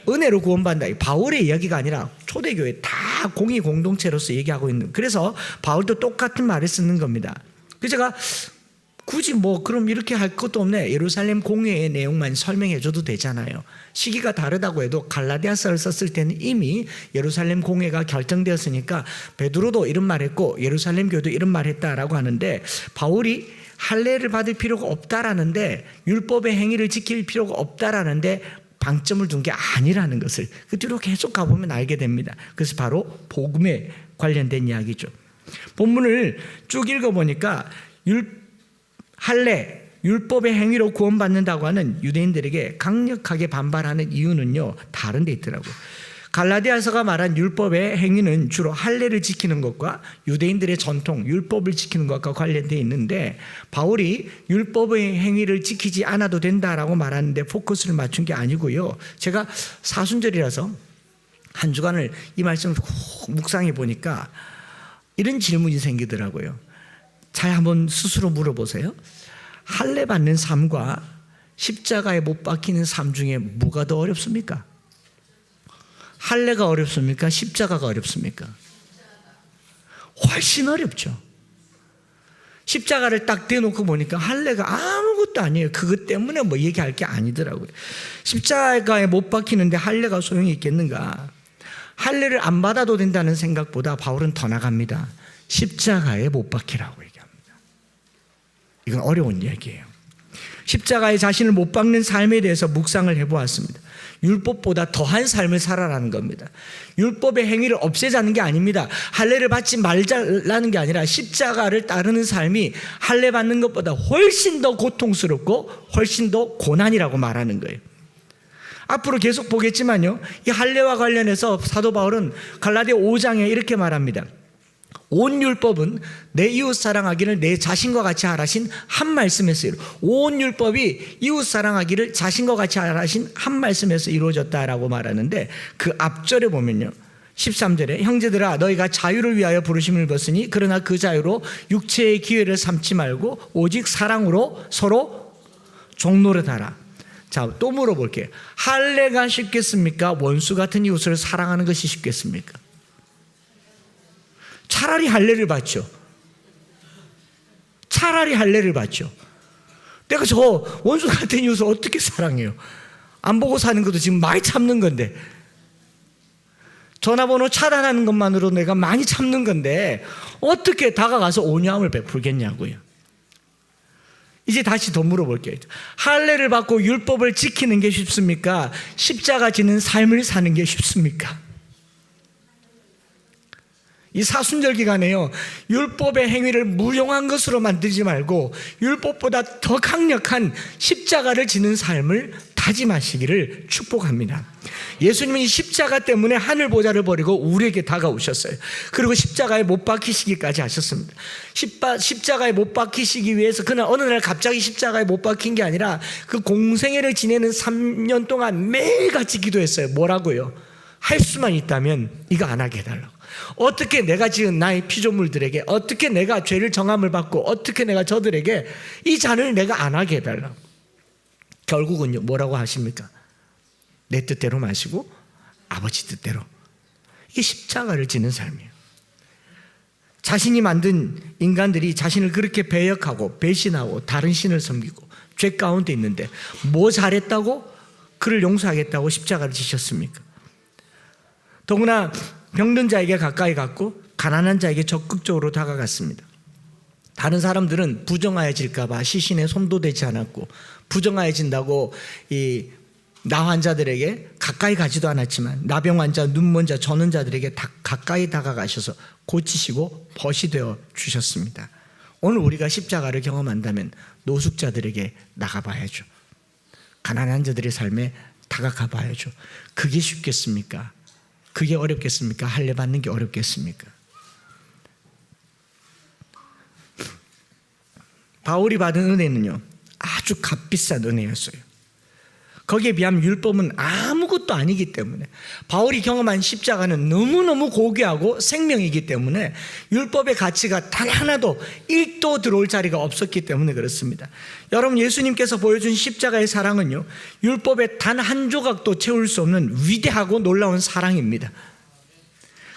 은혜로 구원받는다. 바울의 이야기가 아니라 초대교회 다 공의 공동체로서 얘기하고 있는. 그래서 바울도 똑같은 말을 쓰는 겁니다. 그래서 제가 굳이 그럼 이렇게 할 것도 없네, 예루살렘 공회의 내용만 설명해 줘도 되잖아요. 시기가 다르다고 해도 갈라디아서를 썼을 때는 이미 예루살렘 공회가 결정되었으니까 베드로도 이런 말했고 예루살렘 교회도 이런 말했다라고 하는데, 바울이 할례를 받을 필요가 없다라는데, 율법의 행위를 지킬 필요가 없다라는데 방점을 둔 게 아니라는 것을 그 뒤로 계속 가보면 알게 됩니다. 그래서 바로 복음에 관련된 이야기죠. 본문을 쭉 읽어보니까 할례, 율법의 행위로 구원받는다고 하는 유대인들에게 강력하게 반발하는 이유는요, 다른 데 있더라고요. 갈라디아서가 말한 율법의 행위는 주로 할례를 지키는 것과 유대인들의 전통, 율법을 지키는 것과 관련되어 있는데, 바울이 율법의 행위를 지키지 않아도 된다라고 말하는데 포커스를 맞춘 게 아니고요. 제가 사순절이라서 한 주간을 이 말씀을 묵상해 보니까 이런 질문이 생기더라고요. 잘 한번 스스로 물어보세요. 할례 받는 삶과 십자가에 못 박히는 삶 중에 뭐가 더 어렵습니까? 할례가 어렵습니까? 십자가가 어렵습니까? 훨씬 어렵죠. 십자가를 딱 대놓고 보니까 할례가 아무것도 아니에요. 그것 때문에 얘기할 게 아니더라고요. 십자가에 못 박히는데 할례가 소용이 있겠는가? 할례를 안 받아도 된다는 생각보다 바울은 더 나갑니다. 십자가에 못 박히라고 얘기합니다. 이건 어려운 얘기예요. 십자가에 자신을 못 박는 삶에 대해서 묵상을 해보았습니다. 율법보다 더한 삶을 살아라는 겁니다. 율법의 행위를 없애자는 게 아닙니다. 할례를 받지 말자라는 게 아니라 십자가를 따르는 삶이 할례 받는 것보다 훨씬 더 고통스럽고 훨씬 더 고난이라고 말하는 거예요. 앞으로 계속 보겠지만요, 이 할례와 관련해서 사도 바울은 갈라디아 5장에 이렇게 말합니다. 온 율법은 내 이웃 사랑하기를 내 자신과 같이 하라신 한 말씀에서 온 율법이 이웃 사랑하기를 자신과 같이 하라신 한 말씀에서 이루어졌다라고 말하는데, 그 앞절에 보면요, 13절에 형제들아 너희가 자유를 위하여 부르심을 받으니 그러나 그 자유로 육체의 기회를 삼지 말고 오직 사랑으로 서로 종노릇하라. 자, 또 물어볼게요. 할례가 쉽겠습니까? 원수 같은 이웃을 사랑하는 것이 쉽겠습니까? 차라리 할례를 받죠. 차라리 할례를 받죠. 내가 저 원수 같은 이웃을 어떻게 사랑해요? 안 보고 사는 것도 지금 많이 참는 건데, 전화번호 차단하는 것만으로 내가 많이 참는 건데 어떻게 다가가서 온유함을 베풀겠냐고요. 이제 다시 더 물어볼게요. 할례를 받고 율법을 지키는 게 쉽습니까? 십자가 지는 삶을 사는 게 쉽습니까? 이 사순절 기간에요, 율법의 행위를 무용한 것으로 만들지 말고 율법보다 더 강력한 십자가를 지는 삶을 다짐하시기를 축복합니다. 예수님이 십자가 때문에 하늘 보좌를 버리고 우리에게 다가오셨어요. 그리고 십자가에 못 박히시기까지 하셨습니다. 십자가에 못 박히시기 위해서 그날 어느 날 갑자기 십자가에 못 박힌 게 아니라 그 공생애를 지내는 3년 동안 매일같이 기도했어요. 뭐라고요? 할 수만 있다면 이거 안 하게 해달라고. 어떻게 내가 지은 나의 피조물들에게, 어떻게 내가 죄를 정함을 받고, 어떻게 내가 저들에게 이 잔을 내가 안 하게 해달라고. 결국은요, 뭐라고 하십니까? 내 뜻대로 마시고 아버지 뜻대로. 이게 십자가를 지는 삶이에요. 자신이 만든 인간들이 자신을 그렇게 배역하고 배신하고 다른 신을 섬기고 죄 가운데 있는데 뭐 잘했다고 그를 용서하겠다고 십자가를 지셨습니까? 더구나 병든 자에게 가까이 갔고 가난한 자에게 적극적으로 다가갔습니다. 다른 사람들은 부정하여질까 봐 시신에 손도 대지 않았고, 부정하여진다고 이 나 환자들에게 가까이 가지도 않았지만 나병 환자, 눈먼 자, 저는 자들에게 가까이 다가가셔서 고치시고 벗이 되어 주셨습니다. 오늘 우리가 십자가를 경험한다면 노숙자들에게 나가봐야죠. 가난한 자들의 삶에 다가가 봐야죠. 그게 쉽겠습니까? 그게 어렵겠습니까? 할례 받는 게 어렵겠습니까? 바울이 받은 은혜는요, 아주 값비싼 은혜였어요. 거기에 비하면 율법은 아무것도 아니기 때문에, 바울이 경험한 십자가는 너무너무 고귀하고 생명이기 때문에 율법의 가치가 단 하나도 1도 들어올 자리가 없었기 때문에 그렇습니다. 여러분, 예수님께서 보여준 십자가의 사랑은요, 율법의 단 한 조각도 채울 수 없는 위대하고 놀라운 사랑입니다.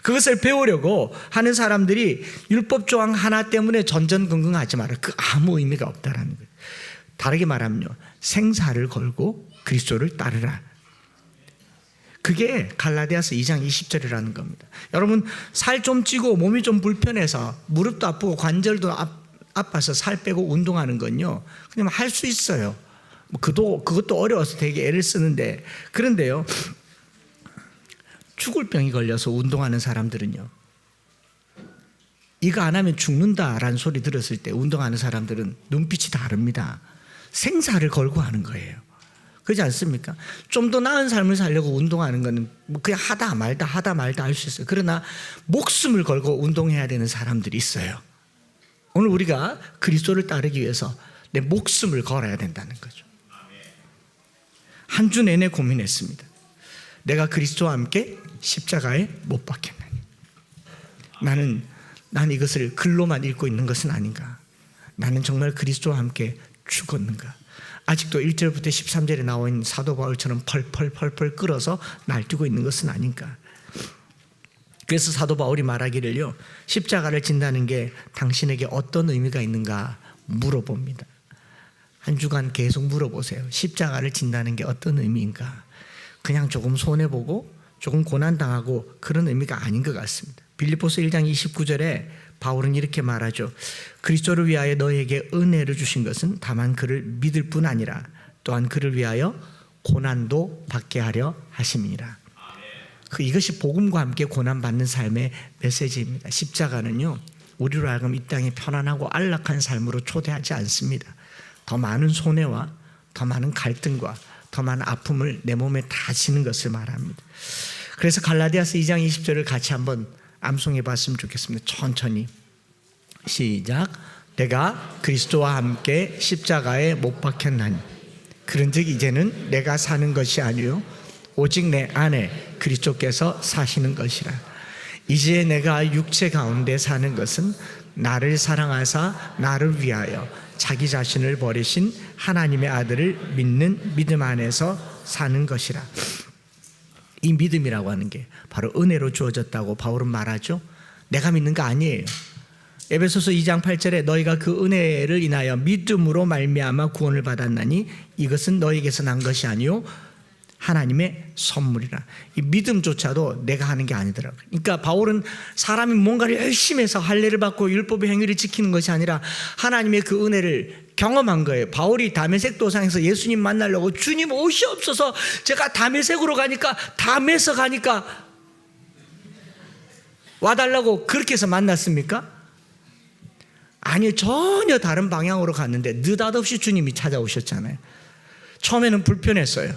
그것을 배우려고 하는 사람들이 율법 조항 하나 때문에 전전긍긍하지 마라. 그 아무 의미가 없다라는 거예요. 다르게 말하면요, 생사를 걸고 그리스도를 따르라. 그게 갈라디아서 2장 20절이라는 겁니다. 여러분, 살 좀 찌고 몸이 좀 불편해서 무릎도 아프고 관절도 아파서 살 빼고 운동하는 건요, 그냥 할 수 있어요. 그것도 어려워서 되게 애를 쓰는데, 그런데요, 죽을 병이 걸려서 운동하는 사람들은요, 이거 안 하면 죽는다라는 소리 들었을 때 운동하는 사람들은 눈빛이 다릅니다. 생사를 걸고 하는 거예요. 그렇지 않습니까? 좀 더 나은 삶을 살려고 운동하는 거는 그냥 하다 말다 할 수 있어요. 그러나 목숨을 걸고 운동해야 되는 사람들이 있어요. 오늘 우리가 그리스도를 따르기 위해서 내 목숨을 걸어야 된다는 거죠. 한 주 내내 고민했습니다. 내가 그리스도와 함께 십자가에 못 박혔나니, 나는 이것을 글로만 읽고 있는 것은 아닌가? 나는 정말 그리스도와 함께 죽었는가? 아직도 1절부터 13절에 나와 있는 사도 바울처럼 펄펄 끓어서 날뛰고 있는 것은 아닌가? 그래서 사도 바울이 말하기를요, 십자가를 진다는 게 당신에게 어떤 의미가 있는가 물어봅니다. 한 주간 계속 물어보세요. 십자가를 진다는 게 어떤 의미인가? 그냥 조금 손해보고 조금 고난당하고 그런 의미가 아닌 것 같습니다. 빌립보서 1장 29절에 바울은 이렇게 말하죠. 그리스도를 위하여 너희에게 은혜를 주신 것은 다만 그를 믿을 뿐 아니라 또한 그를 위하여 고난도 받게 하려 하심이니라. 이것이 복음과 함께 고난받는 삶의 메시지입니다. 십자가는요, 우리로 하여금 이 땅에 편안하고 안락한 삶으로 초대하지 않습니다. 더 많은 손해와 더 많은 갈등과 더 많은 아픔을 내 몸에 다 지는 것을 말합니다. 그래서 갈라디아서 2장 20절을 같이 한번 암송해 봤으면 좋겠습니다. 천천히 시작. 내가 그리스도와 함께 십자가에 못 박혔나니 그런즉 이제는 내가 사는 것이 아니요 오직 내 안에 그리스도께서 사시는 것이라. 이제 내가 육체 가운데 사는 것은 나를 사랑하사 나를 위하여 자기 자신을 버리신 하나님의 아들을 믿는 믿음 안에서 사는 것이라. 이 믿음이라고 하는 게 바로 은혜로 주어졌다고 바울은 말하죠. 내가 믿는 거 아니에요. 에베소서 2장 8절에 너희가 그 은혜를 인하여 믿음으로 말미암아 구원을 받았나니 이것은 너희에게서 난 것이 아니요 하나님의 선물이라. 이 믿음조차도 내가 하는 게 아니더라고요. 그러니까 바울은 사람이 뭔가를 열심히 해서 할례를 받고 율법의 행위를 지키는 것이 아니라 하나님의 그 은혜를 경험한 거예요. 바울이 다메섹 도상에서 예수님 만나려고 주님 옷이 없어서 제가 다메섹으로 가니까 담에서 가니까 와달라고 그렇게 해서 만났습니까? 아니요, 전혀 다른 방향으로 갔는데 느닷없이 주님이 찾아오셨잖아요. 처음에는 불편했어요.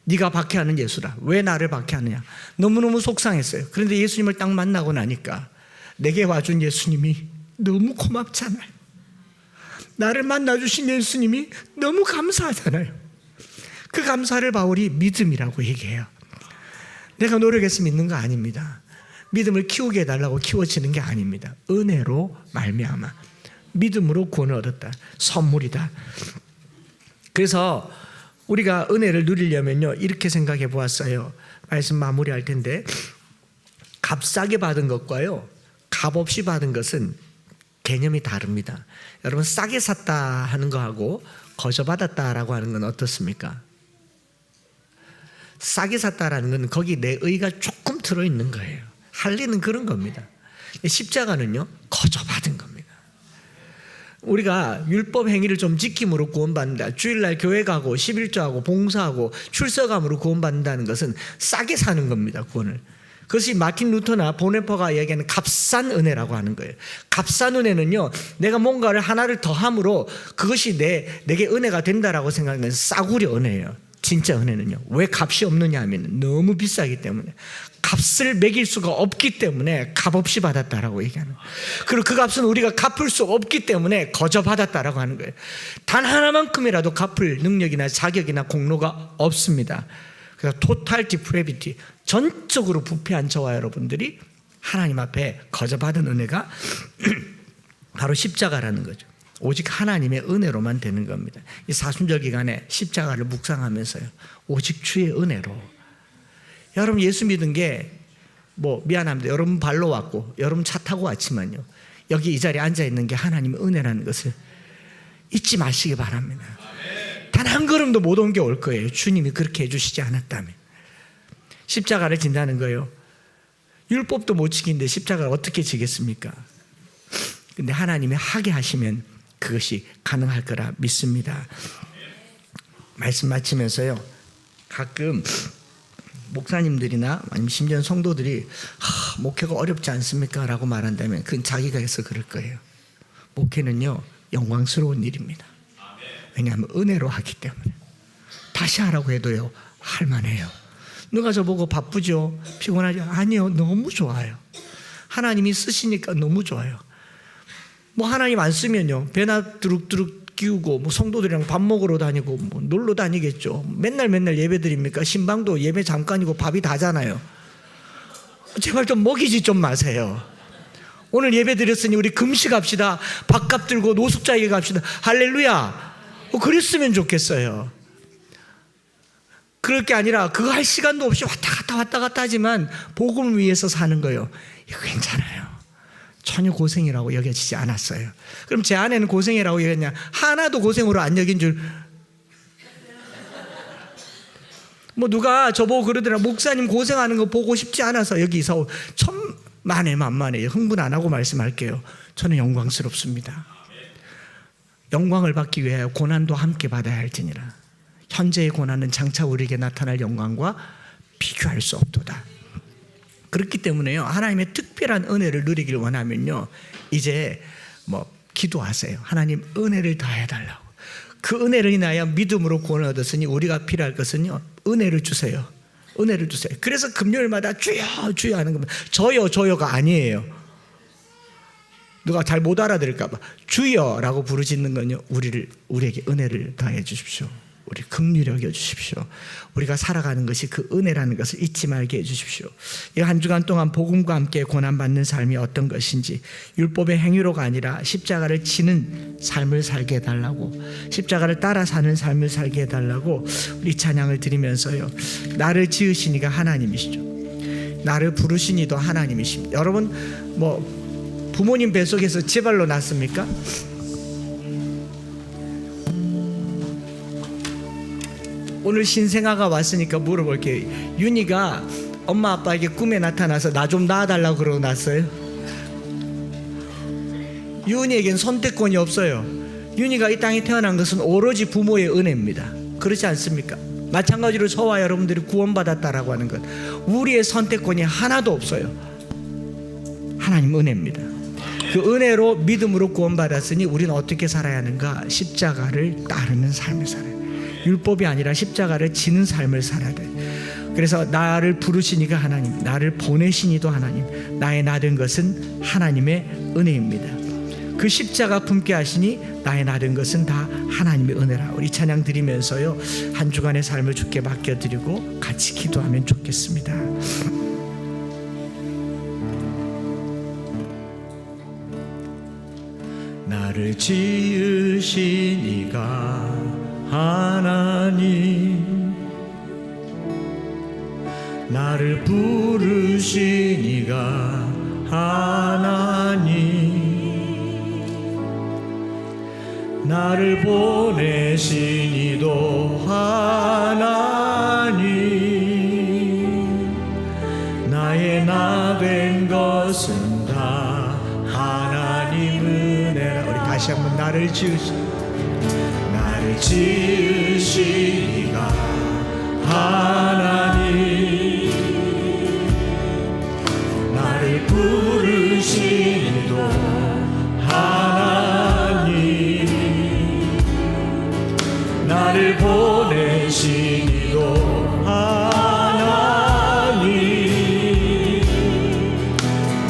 네가 박해하는 예수라. 왜 나를 박해하느냐. 너무너무 속상했어요. 그런데 예수님을 딱 만나고 나니까 내게 와준 예수님이 너무 고맙잖아요. 나를 만나주신 예수님이 너무 감사하잖아요. 그 감사를 바울이 믿음이라고 얘기해요. 내가 노력해서 믿는 거 아닙니다. 믿음을 키우게 해달라고 키워지는 게 아닙니다. 은혜로 말미암아 믿음으로 구원을 얻었다. 선물이다. 그래서 우리가 은혜를 누리려면요, 이렇게 생각해 보았어요. 말씀 마무리할 텐데, 값싸게 받은 것과요, 값없이 받은 것은 개념이 다릅니다. 여러분, 싸게 샀다 하는 거하고 거저 받았다라고 하는 건 어떻습니까? 싸게 샀다라는 건 거기 내 의가 조금 들어있는 거예요. 할리는 그런 겁니다. 십자가는요, 거저 받은 겁니다. 우리가 율법 행위를 좀 지킴으로 구원받는다. 주일날 교회 가고 11조하고 봉사하고 출석함으로 구원받는다는 것은 싸게 사는 겁니다. 구원을. 그것이 마틴 루터나 보네퍼가 이야기하는 값싼 은혜라고 하는 거예요. 값싼 은혜는요, 내가 뭔가를 하나를 더함으로 그것이 내게 은혜가 된다라고 생각하는 싸구려 은혜예요. 진짜 은혜는요. 왜 값이 없느냐 하면 너무 비싸기 때문에, 값을 매길 수가 없기 때문에 값없이 받았다라고 얘기하는 거예요. 그리고 그 값은 우리가 갚을 수 없기 때문에 거저 받았다라고 하는 거예요. 단 하나만큼이라도 갚을 능력이나 자격이나 공로가 없습니다. 그래서 토탈 디프레비티, 전적으로 부패한 저와 여러분들이 하나님 앞에 거저 받은 은혜가 바로 십자가라는 거죠. 오직 하나님의 은혜로만 되는 겁니다. 이 사순절 기간에 십자가를 묵상하면서요, 오직 주의 은혜로. 여러분, 예수 믿은 게 미안합니다. 여러분 발로 왔고 여러분 차 타고 왔지만요, 여기 이 자리에 앉아 있는 게 하나님의 은혜라는 것을 잊지 마시기 바랍니다. 단 한 걸음도 못 옮겨올 거예요. 주님이 그렇게 해주시지 않았다면. 십자가를 진다는 거예요. 율법도 못 지키는데 십자가를 어떻게 지겠습니까? 근데 하나님이 하게 하시면 그것이 가능할 거라 믿습니다. 말씀 마치면서요, 가끔 목사님들이나 아니면 심지어 성도들이 목회가 어렵지 않습니까? 라고 말한다면 그건 자기가 해서 그럴 거예요. 목회는요, 영광스러운 일입니다. 왜냐하면 은혜로 하기 때문에. 다시 하라고 해도요, 할만해요. 누가 저보고 바쁘죠? 피곤하죠? 아니요, 너무 좋아요. 하나님이 쓰시니까 너무 좋아요. 하나님 안 쓰면요, 배나 두룩두룩 끼우고 성도들이랑 밥 먹으러 다니고 놀러 다니겠죠. 맨날 예배 드립니까? 신방도 예배 잠깐이고 밥이 다잖아요. 제발 좀 먹이지 좀 마세요. 오늘 예배 드렸으니 우리 금식합시다. 밥값 들고 노숙자에게 갑시다. 할렐루야. 그랬으면 좋겠어요. 그럴 게 아니라 그거 할 시간도 없이 왔다 갔다 하지만 복음을 위해서 사는 거예요. 이거 괜찮아요. 전혀 고생이라고 여겨지지 않았어요. 그럼 제 아내는 고생이라고 여겼냐? 하나도 고생으로 안 여긴 줄. 누가 저보고 그러더라. 목사님 고생하는 거 보고 싶지 않아서 여기 이사 천만에 흥분 안 하고 말씀할게요. 저는 영광스럽습니다. 영광을 받기 위해 고난도 함께 받아야 할지니라. 현재의 고난은 장차 우리에게 나타날 영광과 비교할 수 없도다. 그렇기 때문에요, 하나님의 특별한 은혜를 누리길 원하면요, 이제 기도하세요. 하나님 은혜를 더해달라고. 그 은혜를 인하여 믿음으로 구원을 얻었으니 우리가 필요할 것은요, 은혜를 주세요. 은혜를 주세요. 그래서 금요일마다 주여 주여 하는 겁니다. 저요가 아니에요. 누가 잘 못 알아들을까 봐 주여라고 부르짖는 건요, 우리에게 은혜를 더해 주십시오. 우리 긍휼히 여겨 주십시오. 우리가 살아가는 것이 그 은혜라는 것을 잊지 말게 해 주십시오. 이 한 주간 동안 복음과 함께 고난받는 삶이 어떤 것인지, 율법의 행위로가 아니라 십자가를 지는 삶을 살게 해달라고, 십자가를 따라 사는 삶을 살게 해달라고 우리 찬양을 드리면서요, 나를 지으신 이가 하나님이시죠. 나를 부르신 이도 하나님이십니다. 여러분 부모님 뱃속에서 제 발로 났습니까? 오늘 신생아가 왔으니까 물어볼게요. 윤희가 엄마 아빠에게 꿈에 나타나서 나 좀 낳아달라고 그러고 났어요? 윤희에겐 선택권이 없어요. 윤희가 이 땅에 태어난 것은 오로지 부모의 은혜입니다. 그렇지 않습니까? 마찬가지로 저와 여러분들이 구원받았다라고 하는 것, 우리의 선택권이 하나도 없어요. 하나님 은혜입니다. 그 은혜로 믿음으로 구원받았으니 우리는 어떻게 살아야 하는가? 십자가를 따르는 삶을 살아요. 율법이 아니라 십자가를 지는 삶을 살아야 돼. 그래서 나를 부르시니가 하나님, 나를 보내시니도 하나님, 나의 나 된 것은 하나님의 은혜입니다. 그 십자가 품게 하시니 나의 나 된 것은 다 하나님의 은혜라. 우리 찬양 드리면서요, 한 주간의 삶을 주께 맡겨드리고 같이 기도하면 좋겠습니다. 나를 지으신 이가 하나님, 나를 부르신 이가 하나님, 나를 보내신 이도 하나님, 나의 나 된 것은 다 하나님 은혜라. 우리 다시 한번 나를 지으신 이가 하나님, 나를 부르신 이도 하나님, 나를 보내신 이도 하나님,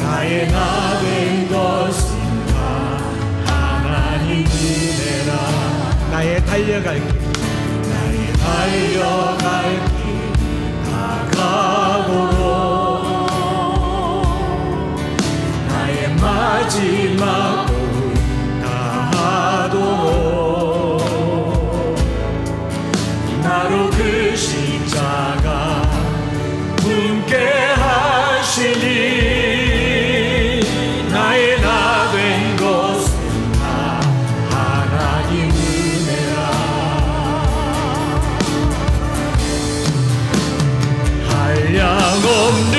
나의 나 된 것은 다 하나님 은혜라. 나의 달려갈 길, 나의 달려갈 길 다가도록, 나의 마지막 꿈 다하도록, 나로 그 십자가 품게 하시니, 나의 나 된 것은 다 하나님 은혜라. 한량없는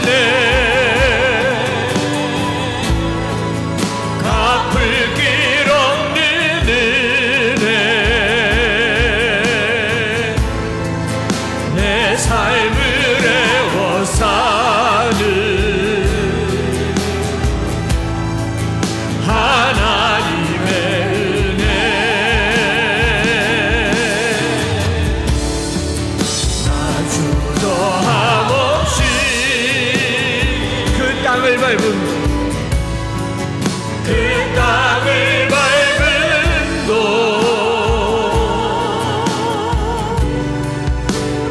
은혜, 갚을 길 없는 은혜, 내 삶을 애워 사는 하나님의 은혜. 나 주저함 없이 그 땅을 밟은 도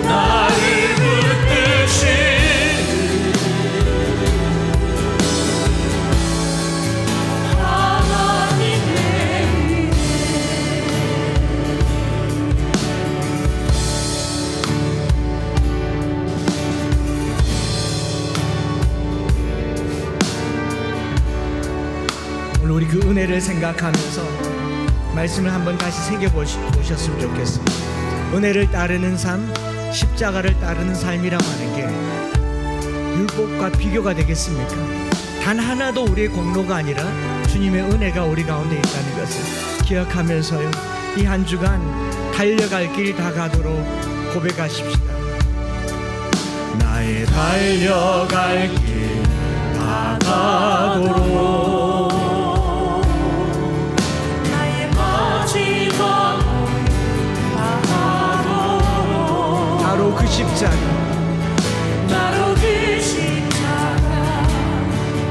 나를 붙드신 하나님의 오늘 우리 그 은혜를 생각하면서 말씀을 한번 다시 새겨보셨으면 좋겠습니다. 은혜를 따르는 삶, 십자가를 따르는 삶이라고 하는 게 율법과 비교가 되겠습니까? 단 하나도 우리의 공로가 아니라 주님의 은혜가 우리 가운데 있다는 것을 기억하면서요, 이 한 주간 달려갈 길 다가도록 고백하십시다. 나의 달려갈 길 다가도록, 나로 그 십자가, 나로 그 십자가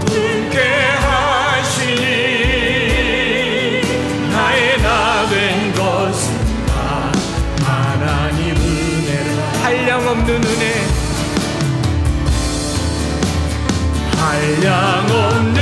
품게 하시니, 나의 나 된 것은 다 하나님 은혜라. 한량없는 은혜, 한량없는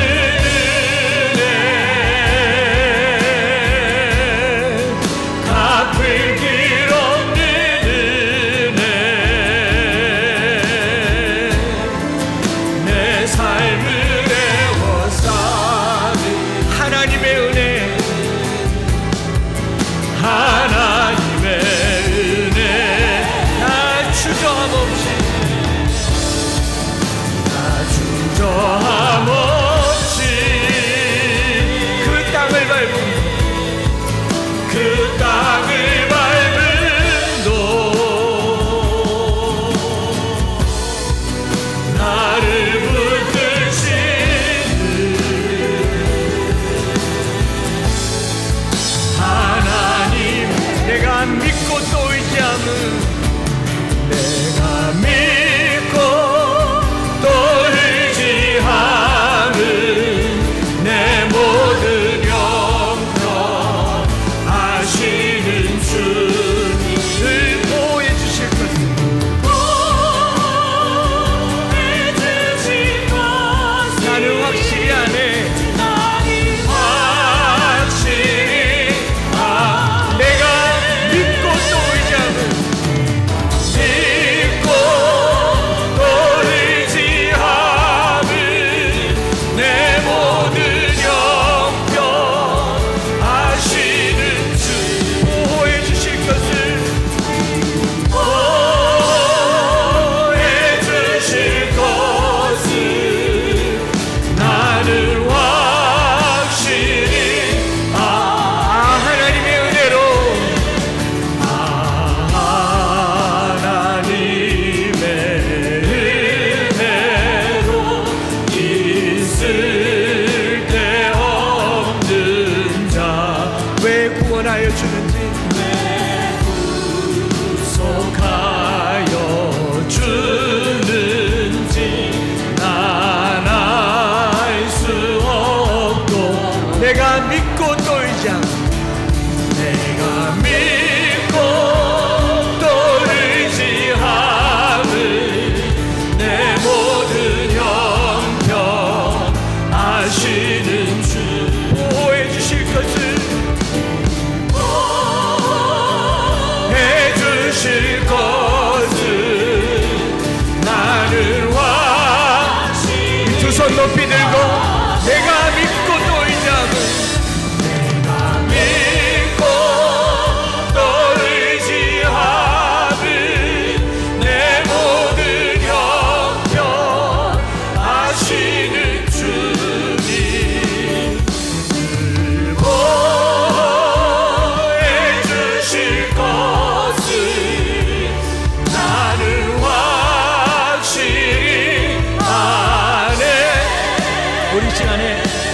주는지, 구속하여 주는지 난 알 수 없고, 내가 믿고 또 의지하고, 내가 믿고 또 의지함을 내 모든 형편 아시는 주 보호해 주실 것을, 해 주실 것을 나는 두 손 높이 들고, 내가 믿고 또 의지함을, 내가 믿고 또 의지함을 내 모든 형편 아시는 주님, 보호해 주실 것을 나는 확실히 아네. 우리 시간에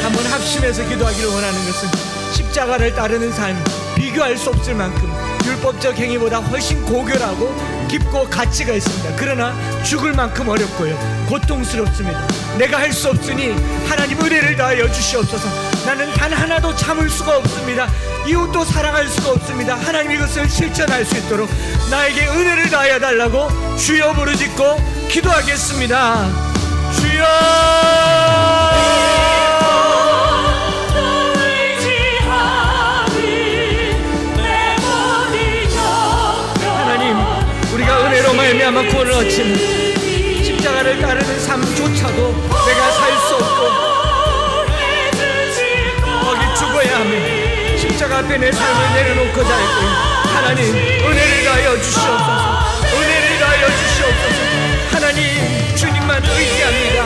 한번 합심해서 기도하기를 원하는 것은, 십자가를 따르는 삶, 비교할 수 없을 만큼 율법적 행위보다 훨씬 고결하고 깊고 가치가 있습니다. 그러나 죽을 만큼 어렵고요, 고통스럽습니다. 내가 할 수 없으니 하나님 은혜를 다하여 주시옵소서. 나는 단 하나도 참을 수가 없습니다. 이웃도 사랑할 수가 없습니다. 하나님 이것을 실천할 수 있도록 나에게 은혜를 다하여 달라고 주여 부르짖고 기도하겠습니다. 주여, 우리가 은혜로 말미암아 구원을 얻지만 십자가를 따르는 삶조차도 내가 살 수 없고 거기 죽어야 하며 십자가 앞에 내 삶을 내려놓고자 했고요. 하나님 은혜를 다하여 주시옵소서. 은혜를 다하여 주시옵소서. 하나님 주님만 의지합니다.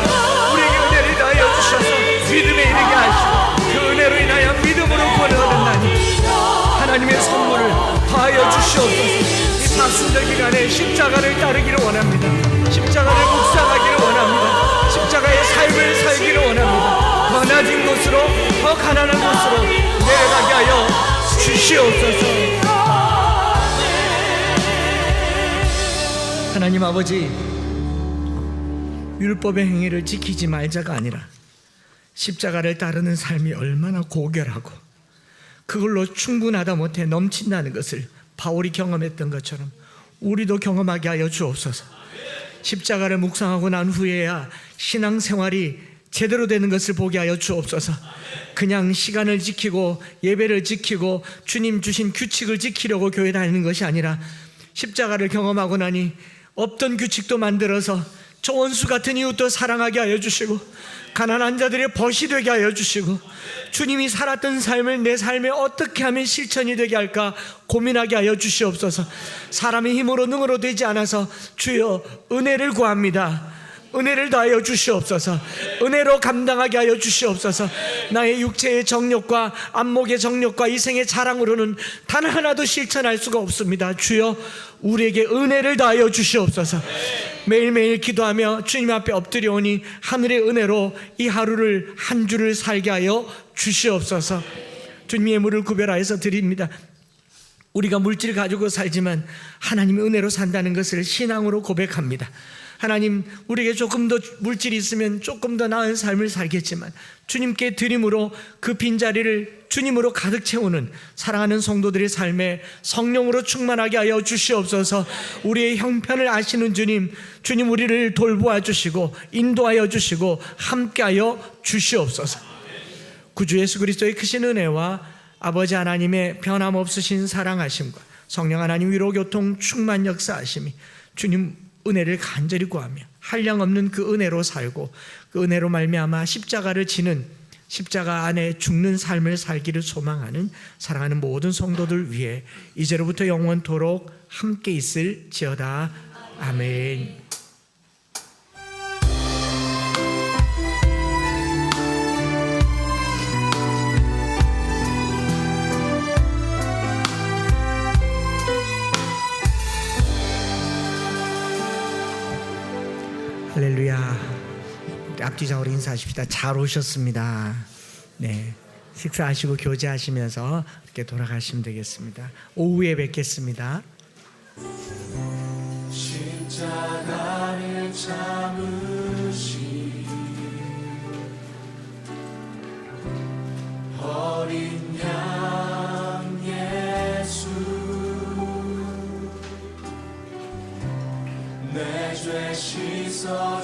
우리에게 은혜를 다하여 주셔서 믿음에 이르게 하시고 그 은혜로 인하여 믿음으로 구원을 얻었나니 하나님의 선물을 다하여 주시옵소서. 사순절 기간에 십자가를 따르기를 원합니다. 십자가를 묵상하기를 원합니다. 십자가의 삶을 살기를 원합니다. 더 낮은 곳으로, 더 가난한 곳으로 내려가게 하여 주시옵소서. 하나님 아버지, 율법의 행위를 지키지 말자가 아니라 십자가를 따르는 삶이 얼마나 고결하고 그걸로 충분하다 못해 넘친다는 것을 바울이 경험했던 것처럼 우리도 경험하게 하여 주옵소서. 십자가를 묵상하고 난 후에야 신앙생활이 제대로 되는 것을 보게 하여 주옵소서. 그냥 시간을 지키고 예배를 지키고 주님 주신 규칙을 지키려고 교회 다니는 것이 아니라 십자가를 경험하고 나니 없던 규칙도 만들어서 저 원수 같은 이웃도 사랑하게 하여 주시고 가난한 자들의 벗이 되게 하여 주시고 주님이 살았던 삶을 내 삶에 어떻게 하면 실천이 되게 할까 고민하게 하여 주시옵소서. 사람의 힘으로 능으로 되지 않아서 주여 은혜를 구합니다. 은혜를 다하여 주시옵소서. 은혜로 감당하게 하여 주시옵소서. 나의 육체의 정욕과 안목의 정욕과 이생의 자랑으로는 단 하나도 실천할 수가 없습니다. 주여 우리에게 은혜를 다하여 주시옵소서. 매일매일 기도하며 주님 앞에 엎드려오니 하늘의 은혜로 이 하루를 한 주를 살게 하여 주시옵소서. 주님의 물을 구별하여서 드립니다. 우리가 물질 가지고 살지만 하나님의 은혜로 산다는 것을 신앙으로 고백합니다. 하나님 우리에게 조금 더 물질이 있으면 조금 더 나은 삶을 살겠지만 주님께 드림으로 그 빈자리를 주님으로 가득 채우는 사랑하는 성도들의 삶에 성령으로 충만하게 하여 주시옵소서. 우리의 형편을 아시는 주님, 주님 우리를 돌보아 주시고 인도하여 주시고 함께하여 주시옵소서. 구주 예수 그리스도의 크신 은혜와 아버지 하나님의 변함없으신 사랑하심과 성령 하나님 위로 교통 충만 역사하심이 주님 은혜를 간절히 구하며 한량없는 그 은혜로 살고 그 은혜로 말미암아 십자가를 지는 십자가 안에 죽는 삶을 살기를 소망하는 사랑하는 모든 성도들 위해 이제로부터 영원토록 함께 있을지어다. 아멘. 할렐루야. 앞뒤장으로 인사하십시다. 잘 오셨습니다. 네, 식사하시고 교제하시면서 이렇게 돌아가시면 되겠습니다. 오후에 뵙겠습니다. 십자가를 참으시 어린 양 예수 내 죄 씻어